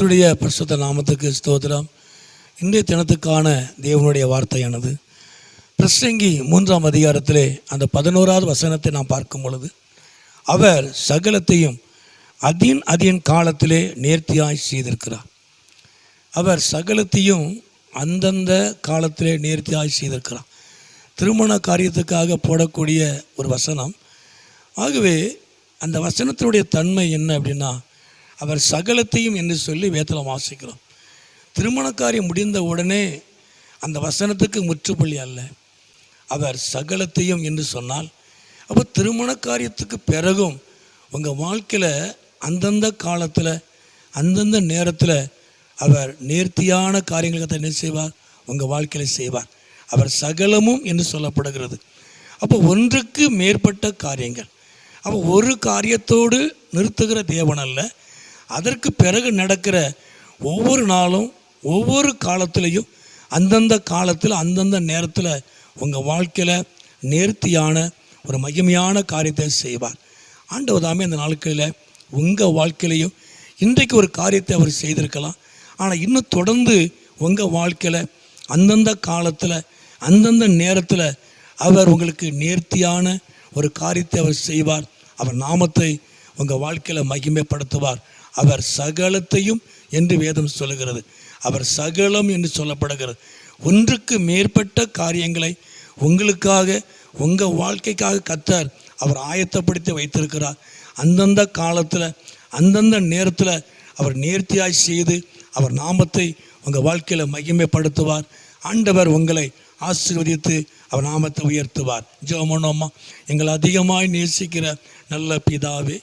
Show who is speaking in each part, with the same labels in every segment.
Speaker 1: கர்த்தருடைய பரிசுத்த நாமத்துக்கு ஸ்தோத்திரம். இன்றைய தினத்துக்கான தேவனுடைய வார்த்தையானது பிரசங்கி 3ஆம் அதிகாரத்திலே அந்த 11வது வசனத்தை நாம் பார்க்கும் பொழுது, அவர் சகலத்தையும் அதின் காலத்திலே நேர்த்தியாய் செய்திருக்கிறார். அவர் சகலத்தையும் அந்தந்த காலத்திலே நேர்த்தியாய் செய்திருக்கிறார். திருமண காரியத்துக்காக போடக்கூடிய ஒரு வசனம். ஆகவே அந்த வசனத்தினுடைய தன்மை என்ன அப்படின்னா, அவர் சகலத்தையும் என்று சொல்லி வேதத்தில் வாசிக்கிறோம். திருமண காரியம் முடிந்த உடனே அந்த வசனத்துக்கு முற்றுப்புள்ளி அல்ல. அவர் சகலத்தையும் என்று சொன்னால், அப்போ திருமண காரியத்துக்கு பிறகும் உங்கள் வாழ்க்கையில் அந்தந்த காலத்தில் அந்தந்த நேரத்தில் அவர் நேர்த்தியான காரியங்களுக்கு என்ன செய்வார்? உங்கள் வாழ்க்கையில் செய்வார். அவர் சகலமும் என்று சொல்லப்படுகிறது. அப்போ ஒன்றுக்கு மேற்பட்ட காரியங்கள். அப்போ ஒரு காரியத்தோடு நிறுத்துகிற தேவன் அல்ல. அதற்கு பிறகு நடக்கிற ஒவ்வொரு நாளும் ஒவ்வொரு காலத்திலையும் அந்தந்த காலத்தில் அந்தந்த நேரத்தில் உங்கள் வாழ்க்கையில் நேர்த்தியான ஒரு மகிமையான காரியத்தை செய்வார். ஆண்டவர் தாமே இந்த நாட்களில் உங்கள் வாழ்க்கையிலையும் இன்றைக்கு ஒரு காரியத்தை அவர் செய்திருக்கலாம். ஆனால் இன்னும் தொடர்ந்து உங்கள் வாழ்க்கையில் அந்தந்த காலத்தில் அந்தந்த நேரத்தில் அவர் உங்களுக்கு நேர்த்தியான ஒரு காரியத்தை அவர் செய்வார். அவர் நாமத்தை உங்கள் வாழ்க்கையில் மகிமைப்படுத்துவார். அவர் சகலத்தையும் என்று வேதம் சொல்லுகிறது. அவர் சகலம் என்று சொல்லப்படுகிறது. ஒன்றுக்கு மேற்பட்ட காரியங்களை உங்களுக்காக உங்கள் வாழ்க்கைக்காக கர்த்தர் அவர் ஆயத்தப்படுத்தி வைத்திருக்கிறார். அந்தந்த காலத்தில் அந்தந்த நேரத்தில் அவர் நேர்த்தியாய் செய்து அவர் நாமத்தை உங்கள் வாழ்க்கையில் மகிமைப்படுத்துவார். ஆண்டவர் உங்களை ஆசீர்வதித்து அவர் நாமத்தை உயர்த்துவார். ஜெபமனோமா. எங்களை அதிகமாய் நேசிக்கிற நல்ல பிதாவே,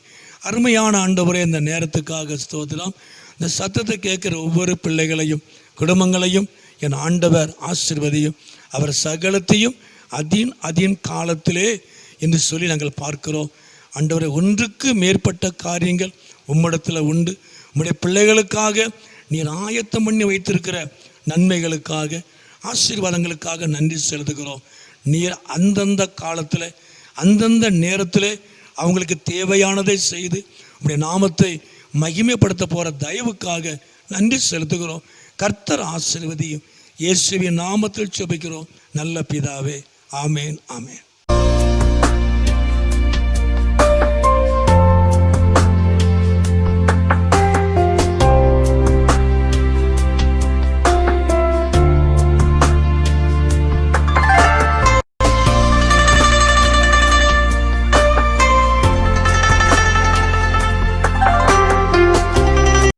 Speaker 1: அருமையான ஆண்டவரே, இந்த நேரத்துக்காக ஸ்தோத்திரம். இந்த சத்தத்தை கேட்குற ஒவ்வொரு பிள்ளைகளையும் குடும்பங்களையும் என் ஆண்டவர் ஆசீர்வதியும். அவர் சகலத்தையும் அதின் காலத்திலே என்று சொல்லி நாங்கள் பார்க்கிறோம். ஆண்டவரை, ஒன்றுக்கு மேற்பட்ட காரியங்கள் உம்மிடத்தில் உண்டு. உம்முடைய பிள்ளைகளுக்காக நீர் ஆயத்தம் பண்ணி வைத்திருக்கிற நன்மைகளுக்காக ஆசீர்வாதங்களுக்காக நன்றி செலுத்துகிறோம். நீர் அந்தந்த காலத்தில் அந்தந்த நேரத்தில் அவங்களுக்கு தேவையானதை செய்து உடைய நாமத்தை மகிமைப்படுத்த போகிற தயவுக்காக நன்றி செலுத்துகிறோம். கர்த்தர் ஆசீர்வதியும். இயேசுவின் நாமத்தில் ஜெபிக்கிறோம் நல்ல பிதாவே. ஆமேன், ஆமேன்.